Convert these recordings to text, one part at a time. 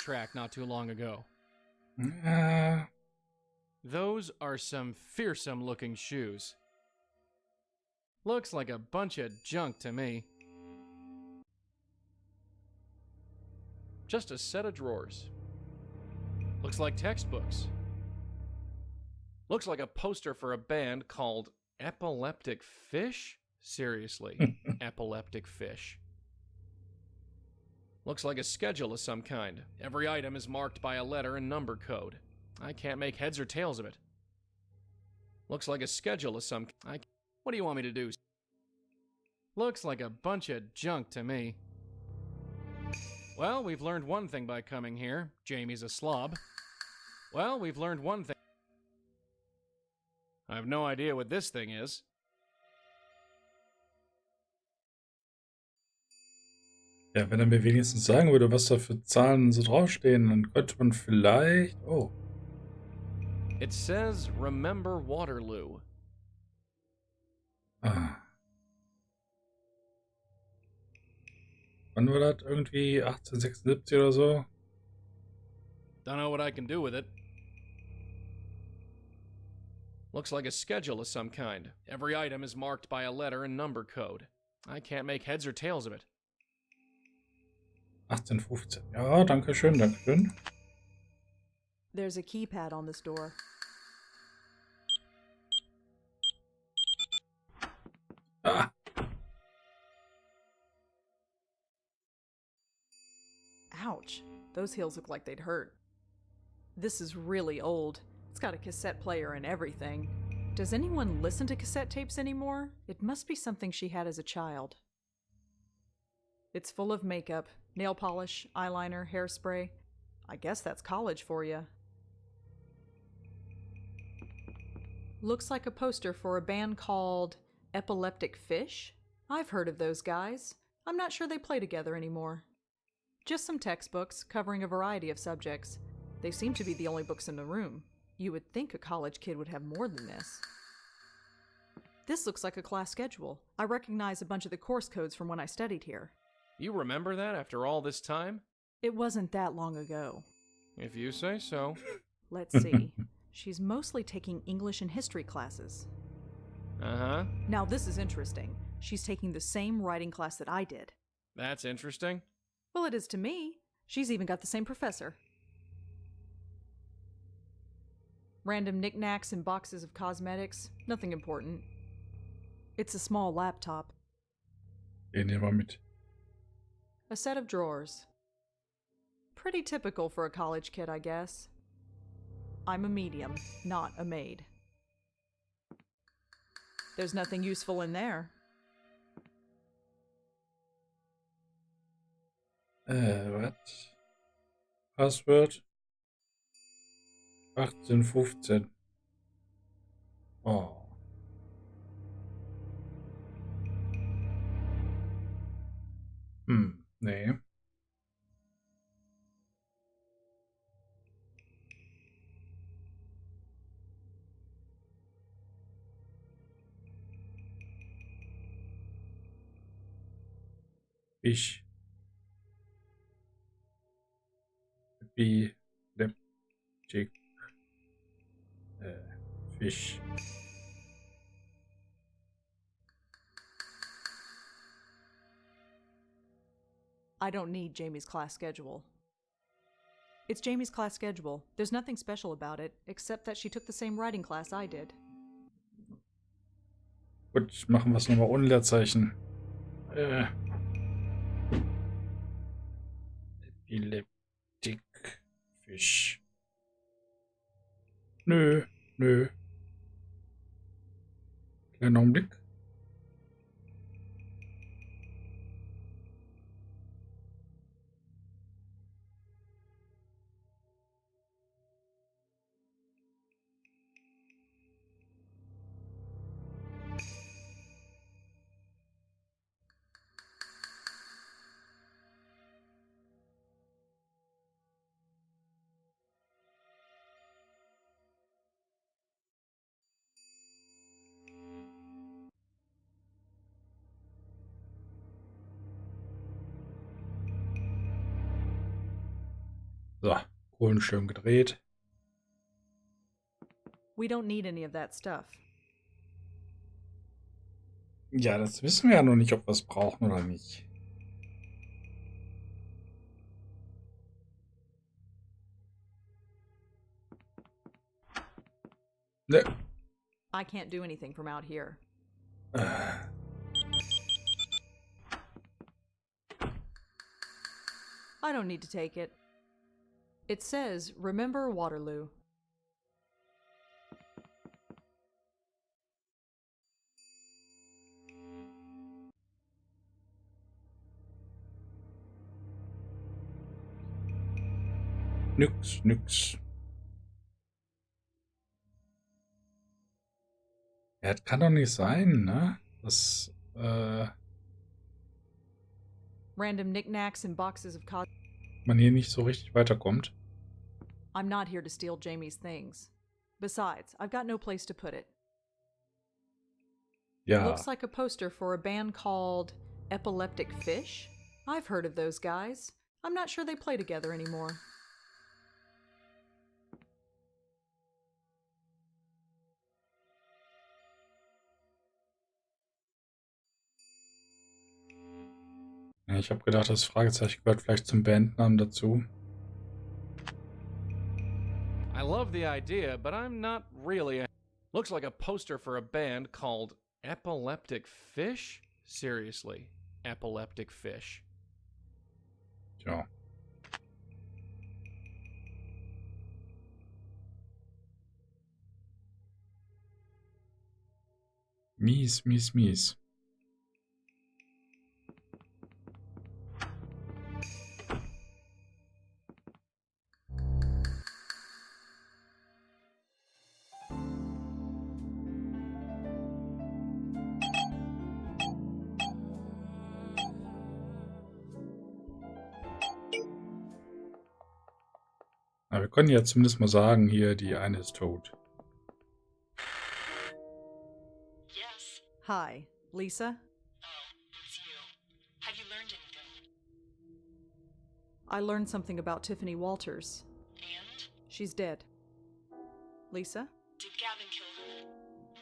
track not too long ago. Uh, Those are some fearsome looking shoes. Looks like a bunch of junk to me. Just a set of drawers. Looks like textbooks. Looks like a poster for a band called Epileptic Fish? Seriously, Epileptic Fish. Looks like a schedule of some kind. Every item is marked by a letter and number code. I can't make heads or tails of it. Looks like a schedule of some kind. What do you want me to do? Looks like a bunch of junk to me. Well, we've learned one thing by coming here. Jamie's a slob. Well, we've learned one thing. I have no idea what this thing is. ja, wenn er mir wenigstens sagen würde, was da für Zahlen so draufstehen, dann könnte man vielleicht... Oh. It says, remember Waterloo. Ah. Wann war das? Irgendwie 1876 oder so? Don't know what I can do with it. Looks like a schedule of some kind. Every item is marked by a letter and number code. I can't make heads or tails of it. 1815. Ja, danke schön, danke schön. There's a keypad on this door. Ah. Ouch. Those heels look like they'd hurt. This is really old. It's got a cassette player and everything. Does anyone listen to cassette tapes anymore? It must be something she had as a child. It's full of makeup, nail polish, eyeliner, hairspray. I guess that's college for you. Looks like a poster for a band called Epileptic Fish? I've heard of those guys. I'm not sure they play together anymore. Just some textbooks covering a variety of subjects. They seem to be the only books in the room. You would think a college kid would have more than this. This looks like a class schedule. I recognize a bunch of the course codes from when I studied here. You remember that after all this time? It wasn't that long ago. If you say so. Let's see. She's mostly taking English and history classes. Uh-huh. Now this is interesting. She's taking the same writing class that I did. That's interesting. Well, it is to me. She's even got the same professor. Random knickknacks and boxes of cosmetics. Nothing important. It's a small laptop. Den nehmen wir mit. A set of drawers. Pretty typical for a college kid, I guess. I'm a medium, not a maid. There's nothing useful in there. Was? Passwort? 1815. Oh. Nee. Ich. Epileptic. Fish. I don't need Jamie's class schedule. It's Jamie's class schedule. There's nothing special about it, except that she took the same writing class I did. Gut, machen wir es nochmal ohne Leerzeichen. Epileptic Fish. Nö. Kleinen Augenblick. So, Kohlenschirm gedreht. We don't need any of that stuff. Ja, das wissen wir ja noch nicht, ob wir es brauchen oder nicht. Ne. I can't do anything from out here. I don't need to take it. It says, remember Waterloo. Nix. Ja, das kann doch nicht sein, ne? Dass Random knickknacks and boxes of man hier nicht so richtig weiterkommt. I'm not here to steal Jamie's things. Besides, I've got no place to put it. Ja, Looks like a poster for a band called Epileptic Fish. I've heard of those guys. I'm not sure they play together anymore. ja, ich habe gedacht, das Fragezeichen gehört vielleicht zum Bandnamen dazu. I love the idea, but I'm not really a... Looks like a poster for a band called Epileptic Fish? Seriously, Epileptic Fish. Tja. Mies. Aber wir können ja zumindest mal sagen, hier, die eine ist tot. Yes. Hi, Lisa? Oh, it's you. Have you learned anything? I learned something about Tiffany Walters. And? She's dead. Lisa? Did Gavin kill her?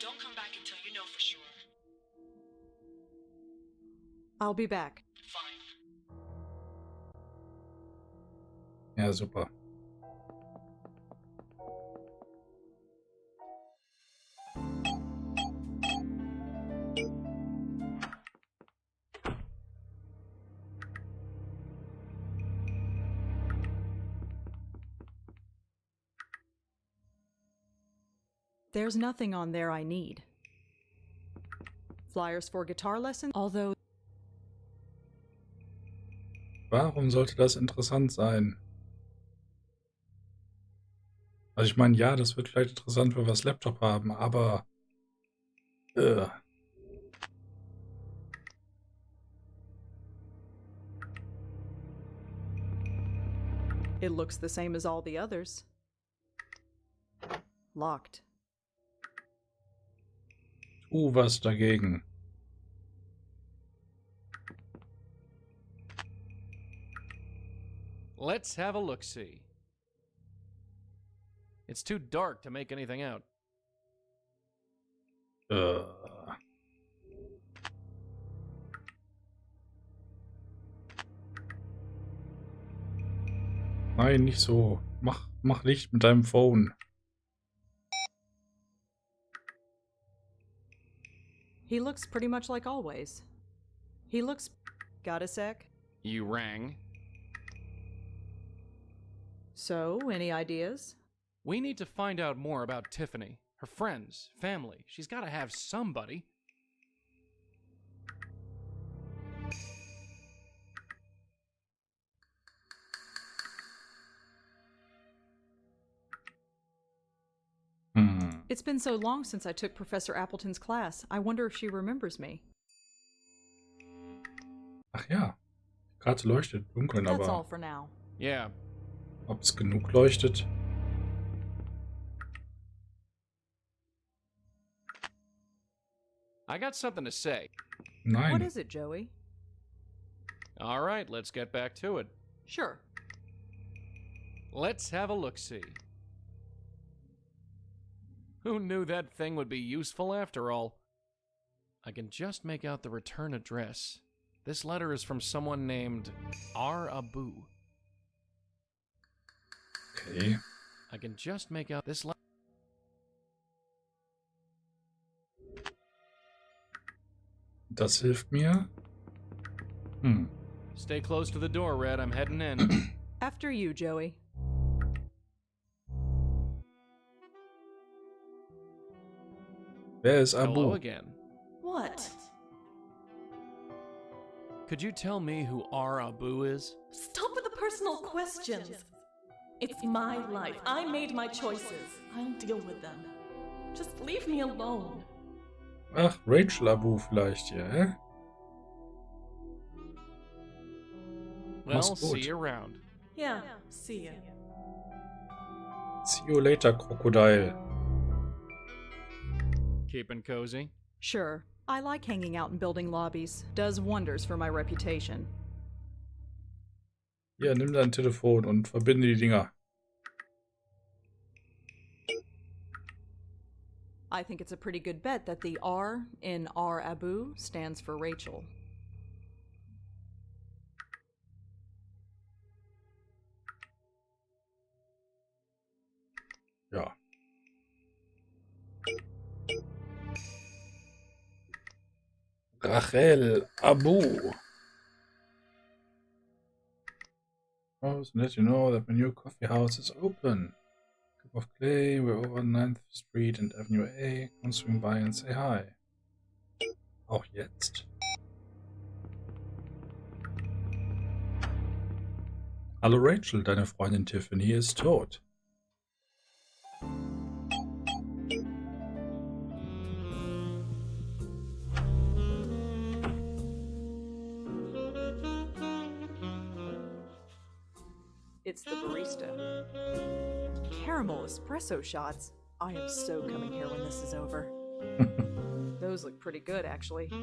Don't come back until you know for sure. I'll be back. Fine. Ja, super. There's nothing on there I need. Flyers for guitar lessons, although Warum sollte das interessant sein? Also ich meine, ja, das wird vielleicht interessant, wenn wir das Laptop haben, aber it looks the same as all the others. Locked. tu was dagegen. Let's have a look-see. It's too dark to make anything out. Nein, nicht so. Mach Licht mit deinem Phone. He looks pretty much like always. He looks... Got a sec? You rang. So, any ideas? We need to find out more about Tiffany, her friends, family. She's got to have somebody. It's been so long since I took Professor Appleton's class. I wonder if she remembers me. Ach ja. Gerade leuchtet dunkel, That's all aber for now. Yeah. ob es genug leuchtet? I got something to say. Nein. What is it, Joey? All right, let's get back to it. Sure. Let's have a look-see. Who knew that thing would be useful after all? I can just make out the return address. This letter is from someone named R. Abu. Okay. I can just make out this letter. Das hilft mir. Stay close to the door, Red. I'm heading in. After you, Joey. Wer ist Abu? Hello again. What? Could you tell me who R. Abu is? Stop with the personal questions. It's my life. I made my choices. I'll deal with them. Just leave me alone. Ach, Rachel Abu vielleicht hier, hä? Well, Mach's gut. see you around. Yeah, see ya. See you later, Krokodil. Keeping cozy? Sure. I like hanging out in building lobbies. Does wonders for my reputation. Hier, nimm dein Telefon und verbinde die Dinger. I think it's a pretty good bet that the R in R Abu stands for Rachel. Ja. Rachel Abu. Oh, so let you know that my new coffee house is open. Cup of Clay, we're over 9th Street and Avenue A. Come swing by and say hi. Auch jetzt. Hallo Rachel, deine Freundin Tiffany ist tot. It's the barista. Caramel espresso shots. I am so coming here when this is over. Those look pretty good, actually. $4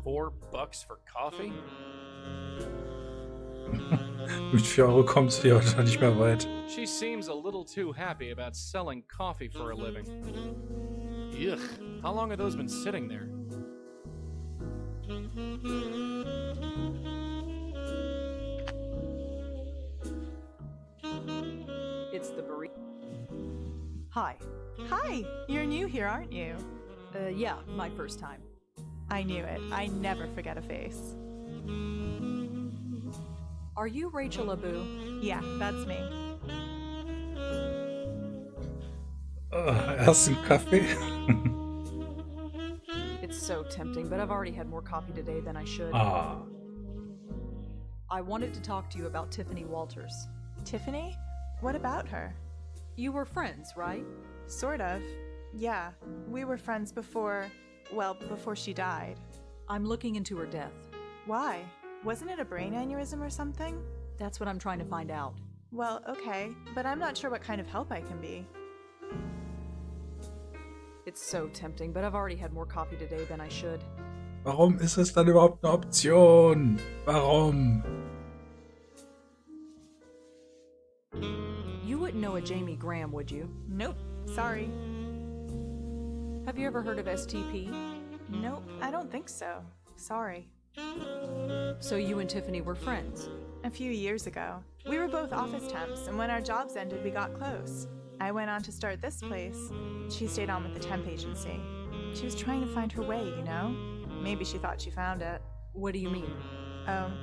for coffee? Mit 4 Euro kommst du hier heute nicht mehr weit. She seems a little too happy about selling coffee for a living. Yuck. How long have those been sitting there? It's the barista. Hi. Hi, you're new here, aren't you? Yeah, my first time. I knew it. I never forget a face. Are you Rachel Abu? Yeah, that's me. Erst ein Kaffee. It's so tempting, but I've already had more coffee today than I should. Ah. I wanted to talk to you about Tiffany Walters. Tiffany? What about her? You were friends, right? Sort of. Yeah, we were friends before she died. I'm looking into her death. Why? Wasn't it a brain aneurysm or something? That's what I'm trying to find out. Well, okay, but I'm not sure what kind of help I can be. It's so tempting, but I've already had more coffee today than I should. Warum ist es dann überhaupt eine Option? Warum? You wouldn't know a Jamie Graham, would you? Nope, sorry. Have you ever heard of STP? Nope, I don't think so. Sorry. So you and Tiffany were friends? A few years ago. We were both office temps, and when our jobs ended, we got close. I went on to start this place. She stayed on with the temp agency. She was trying to find her way, you know? Maybe she thought she found it. What do you mean?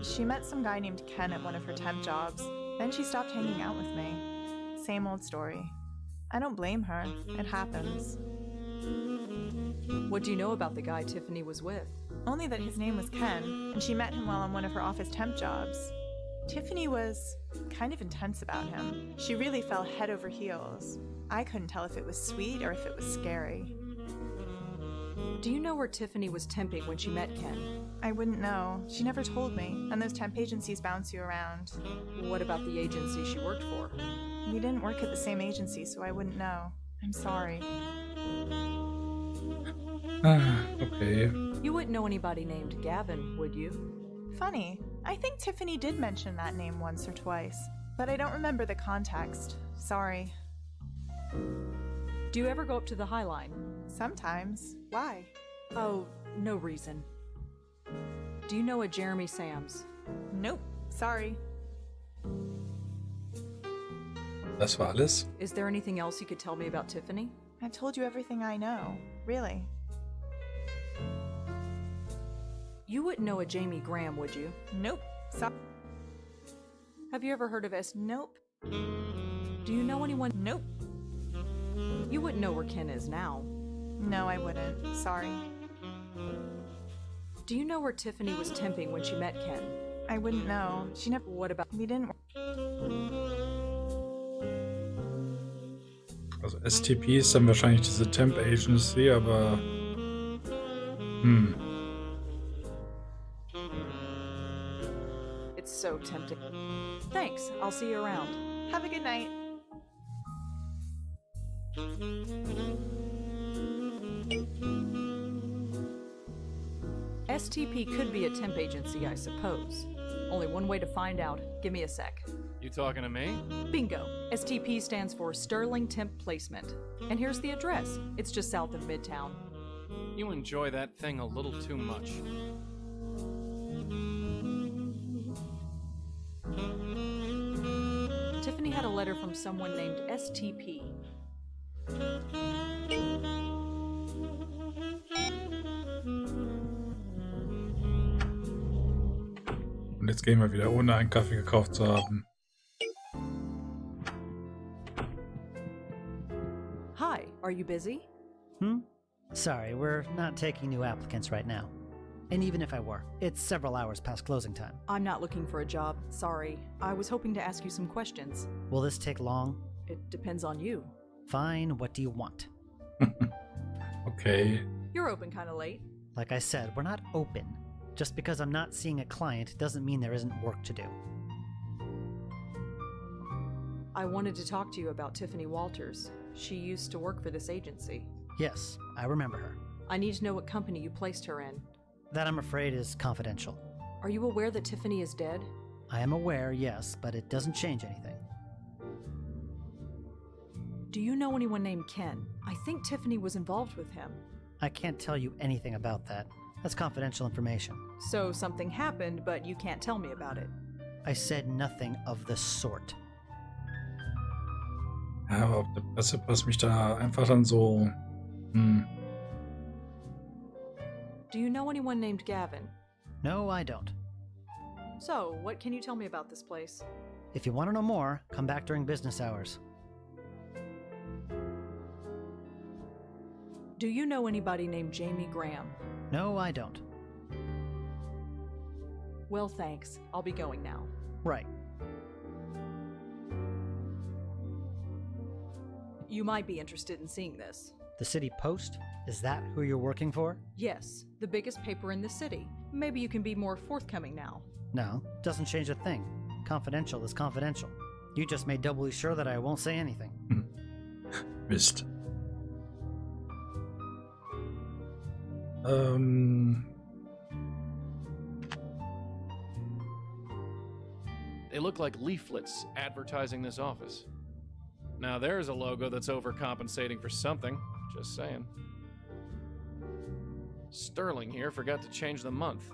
She met some guy named Ken at one of her temp jobs. Then she stopped hanging out with me. Same old story. I don't blame her. It happens. What do you know about the guy Tiffany was with? Only that his name was Ken, and she met him while on one of her office temp jobs. Tiffany was kind of intense about him. She really fell head over heels. I couldn't tell if it was sweet or if it was scary. Do you know where Tiffany was temping when she met Ken? I wouldn't know. She never told me, and those temp agencies bounce you around. What about the agency she worked for? We didn't work at the same agency, so I wouldn't know. I'm sorry. Ah, okay. You wouldn't know anybody named Gavin, would you? Funny. I think Tiffany did mention that name once or twice, but I don't remember the context. Sorry. Do you ever go up to the High Line? Sometimes. Why? Oh, no reason. Do you know a Jeremy Sams? Nope. Sorry. Das war alles. Is there anything else you could tell me about Tiffany? I told you everything I know. Really. You wouldn't know a Jamie Graham, would you? Nope. Have you ever heard of S? Nope. Do you know anyone? Nope. You wouldn't know where Ken is now. No, I wouldn't. Sorry. Do you know where Tiffany was temping when she met Ken? I wouldn't know. She never. What about... We didn't. Also STP ist dann wahrscheinlich diese Temp Agency, aber... It's so tempting. Thanks. I'll see you around. Have a good night. STP could be a temp agency, I suppose. Only one way to find out. Give me a sec. You talking to me? Bingo. STP stands for Sterling Temp Placement. And here's the address. It's just south of Midtown. You enjoy that thing a little too much. Tiffany had a letter from someone named STP. Und jetzt gehen wir wieder, ohne einen Kaffee gekauft zu haben. Hi, are you busy? Sorry, we're not taking new applicants right now. And even if I were, it's several hours past closing time. I'm not looking for a job. Sorry. I was hoping to ask you some questions. Will this take long? It depends on you. Fine, what do you want? Okay. You're open kind of late. Like I said, we're not open. Just because I'm not seeing a client doesn't mean there isn't work to do. I wanted to talk to you about Tiffany Walters. She used to work for this agency. Yes, I remember her. I need to know what company you placed her in. That, I'm afraid, is confidential. Are you aware that Tiffany is dead? I am aware, yes, but it doesn't change anything. Do you know anyone named Ken? I think Tiffany was involved with him. I can't tell you anything about that. That's confidential information. So something happened, but you can't tell me about it. I said nothing of the sort. Ja, aber der Pressepass mich da einfach dann so... Do you know anyone named Gavin? No, I don't. So, what can you tell me about this place? If you want to know more, come back during business hours. Do you know anybody named Jamie Graham? No, I don't. Well, thanks. I'll be going now. Right. You might be interested in seeing this. The City Post? Is that who you're working for? Yes, the biggest paper in the city. Maybe you can be more forthcoming now. No, doesn't change a thing. Confidential is confidential. You just made doubly sure that I won't say anything. Mist. They look like leaflets advertising this office. Now there's a logo that's overcompensating for something. Just saying. Sterling here forgot to change the month.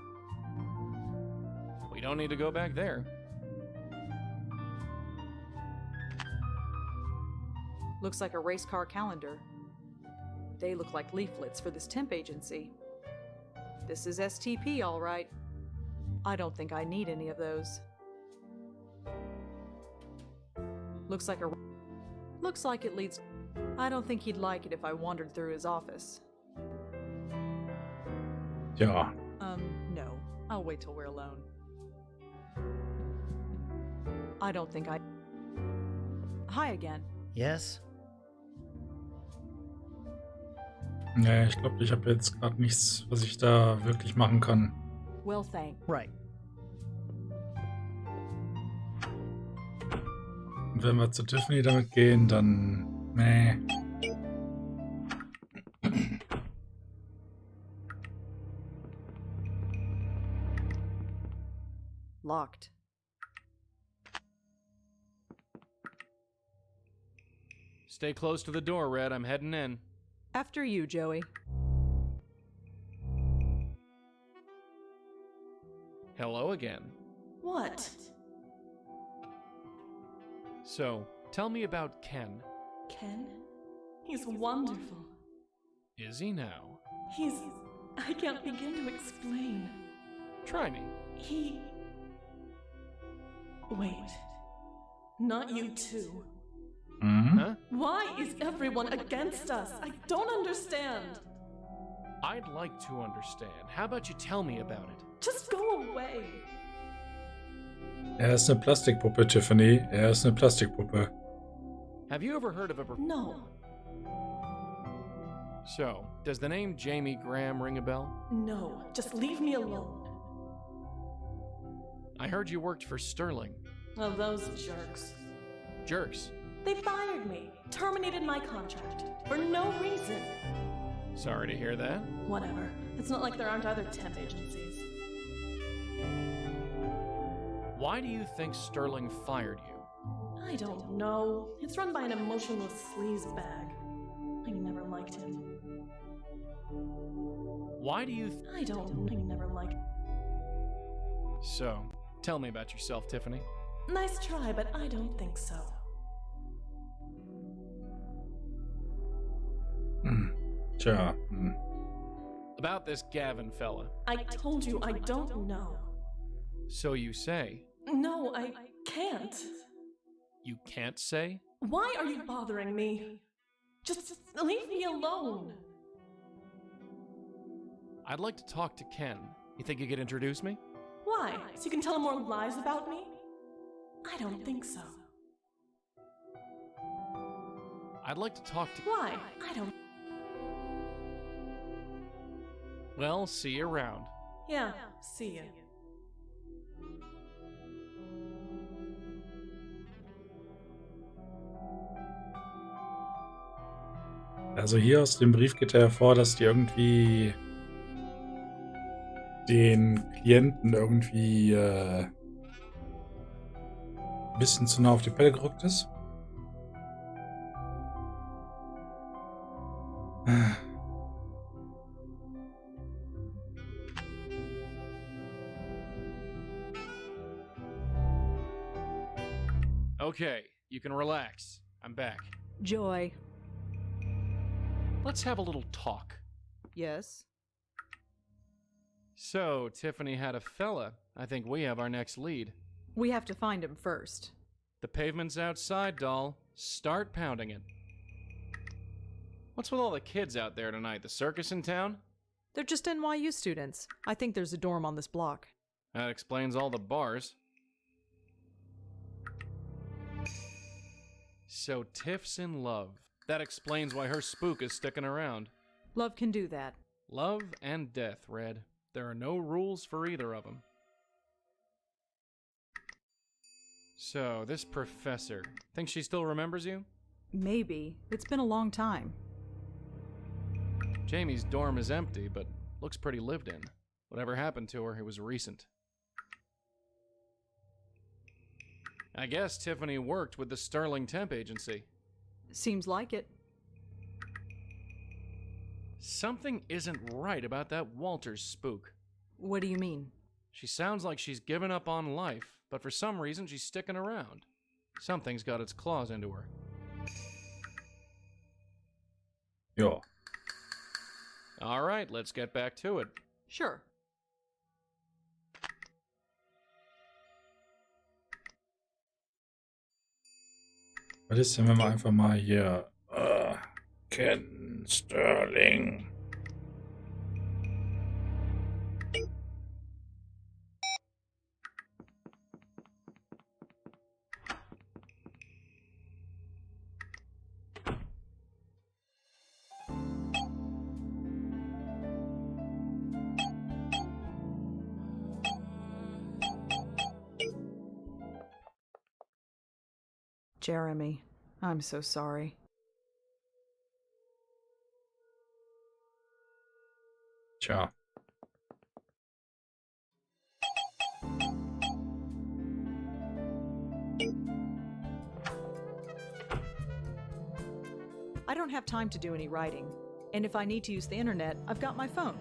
We don't need to go back there. Looks like a race car calendar. They look like leaflets for this temp agency. This is STP, all right. I don't think I need any of those. Looks like it leads... I don't think he'd like it if I wandered through his office. Ja. No. I'll wait till we're alone. I don't think I... Hi again. Yes? Nee, ich glaube, ich habe jetzt gerade nichts, was ich da wirklich machen kann. Well, thanks. Right. Und wenn wir zu Tiffany damit gehen, dann... Nee. Locked. Stay close to the door, Red. I'm heading in. After you, Joey. Hello again. What? So, tell me about Ken. Ken? He's wonderful. Is he now? I can't begin to explain. Try me. Wait. Not you too. Hmm? Huh? Why is everyone against us? I don't understand. I'd like to understand. How about you tell me about it? Just go away. Ist eine Plastikpuppe, Tiffany. Ist eine Plastikpuppe. Have you ever heard of a... No. So, does the name Jamie Graham ring a bell? No. Just leave me alone. I heard you worked for Sterling. Oh, those jerks. Jerks. They fired me. Terminated my contract. For no reason. Sorry to hear that. Whatever. It's not like there aren't other temp agencies. Why do you think Sterling fired you? I don't know. It's run by an emotionless sleazebag. I never liked him. Why do you... I never liked. So, tell me about yourself, Tiffany. Nice try, but I don't think so. Tja. About this Gavin fella. I told you I don't know. So you say. No, I can't. You can't say? Why are you bothering me? Just leave me alone. I'd like to talk to Ken. You think you could introduce me? Why? So you can tell him more lies about me? I don't think so. I'd like to talk to... Why? I don't... Well, see you around. Yeah, see you. Also hier aus dem Brief geht ja hervor, dass die irgendwie den Klienten irgendwie ein bisschen zu nah auf die Pelle gerückt ist. Okay, you can relax. I'm back. Joy. Let's have a little talk. Yes? So, Tiffany had a fella. I think we have our next lead. We have to find him first. The pavement's outside, doll. Start pounding it. What's with all the kids out there tonight? The circus in town? They're just NYU students. I think there's a dorm on this block. That explains all the bars. So Tiff's in love. That explains why her spook is sticking around. Love can do that. Love and death, Red. There are no rules for either of them. So, this professor, think she still remembers you? Maybe. It's been a long time. Jamie's dorm is empty, but looks pretty lived in. Whatever happened to her, it was recent. I guess Tiffany worked with the Sterling temp agency. Seems like it. Something isn't right about that Walters spook. What do you mean? She sounds like she's given up on life, but for some reason she's sticking around. Something's got its claws into her. Ja. All right, let's get back to it. Sure. Was ist denn, wenn wir einfach mal hier Ken Sterling. Jeremy, I'm so sorry. Tja. I don't have time to do any writing. And if I need to use the internet, I've got my phone.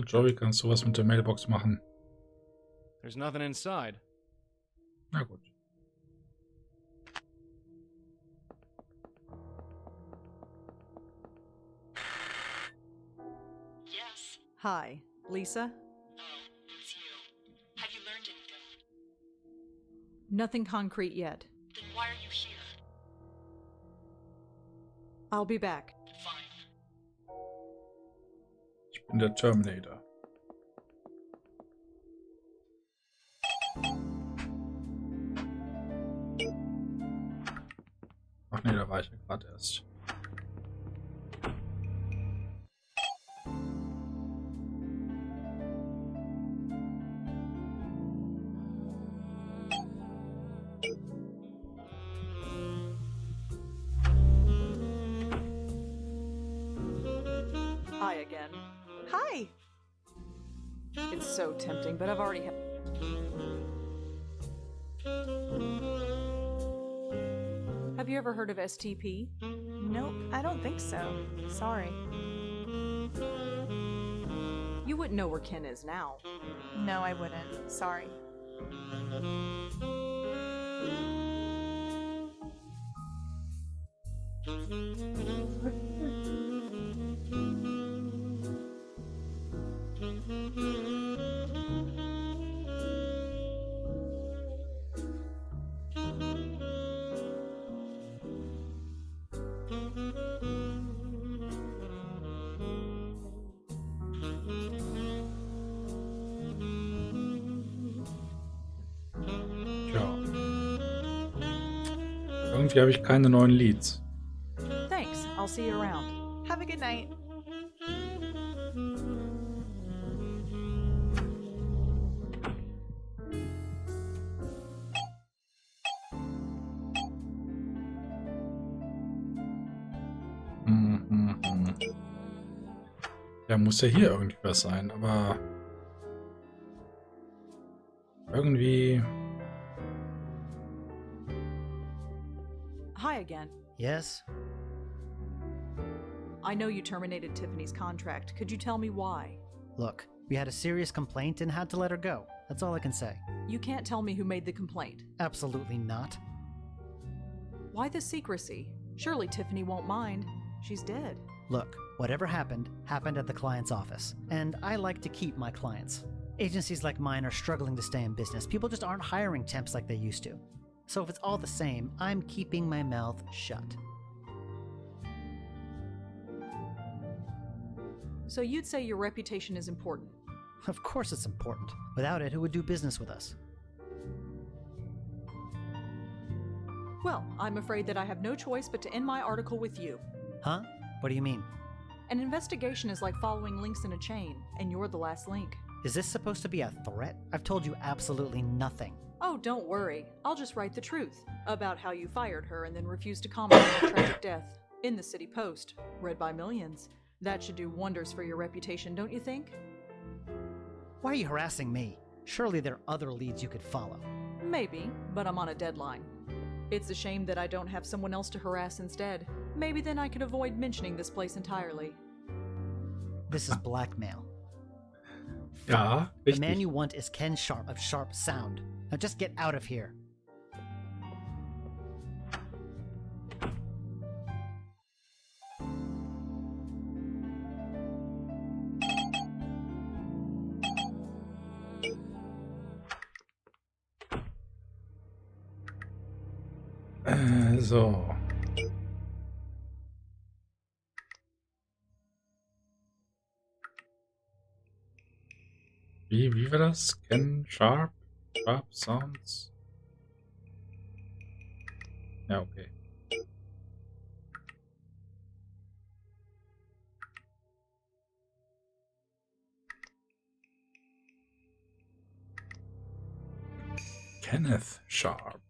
Joey kann sowas mit der Mailbox machen. There's nothing inside. Na gut. Yes. Hi, Lisa? Oh, it's you. Have you learned anything? Nothing concrete yet. Then why are you here? I'll be back. Fine. Ich bin der Terminator. Ach nee, da war ich ja gerade erst. Hi again. Hi! It's so tempting, but I've already had. Have you ever heard of STP? Nope, I don't think so. Sorry. You wouldn't know where Ken is now. No, I wouldn't. Sorry. Tja. Irgendwie habe ich keine neuen Leads. Thanks. I'll see you around. Have a good night. Ja, muss ja hier irgendwie was sein, aber irgendwie. Hi again. Yes? I know you terminated Tiffany's contract. Could you tell me why? Look, we had a serious complaint and had to let her go. That's all I can say. You can't tell me who made the complaint. Absolutely not. Why the secrecy? Surely Tiffany won't mind. She's dead. Look, whatever happened, happened at the client's office. And I like to keep my clients. Agencies like mine are struggling to stay in business. People just aren't hiring temps like they used to. So if it's all the same, I'm keeping my mouth shut. So you'd say your reputation is important. Of course it's important. Without it, who would do business with us? Well, I'm afraid that I have no choice but to end my article with you. Huh? What do you mean? An investigation is like following links in a chain, and you're the last link. Is this supposed to be a threat? I've told you absolutely nothing. Oh, don't worry. I'll just write the truth about how you fired her and then refused to comment on her tragic death in the City Post, read by millions. That should do wonders for your reputation, don't you think? Why are you harassing me? Surely there are other leads you could follow. Maybe, but I'm on a deadline. It's a shame that I don't have someone else to harass instead. Maybe then I could avoid mentioning this place entirely. This is blackmail. Ja, The man richtig. you want is Ken Sharp of Sharp Sound. Now just get out of here. So. Wie war das? Ken Sharp? Sharp Sounds? Ja, okay. Kenneth Sharp.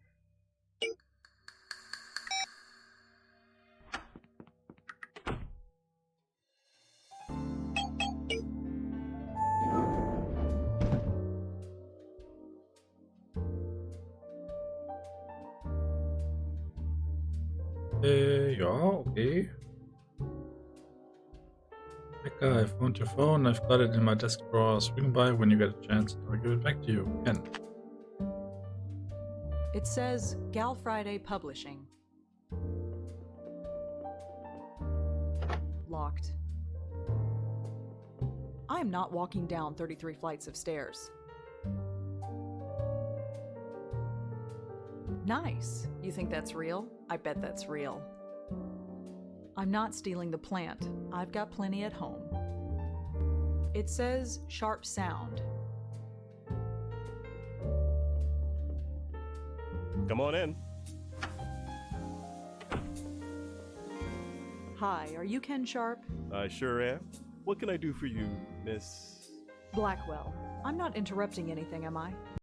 Ja, okay. Becca, I found your phone. I've got it in my desk drawer. Swing by when you get a chance. I'll give it back to you. Ken. It says Gal Friday Publishing. Locked. I am not walking down 33 flights of stairs. Nice. You think that's real? I bet that's real. I'm not stealing the plant. I've got plenty at home. It says sharp sound. Come on in. Hi, are you Ken Sharp? I sure am. What can I do for you, Miss... Blackwell. I'm not interrupting anything, am I?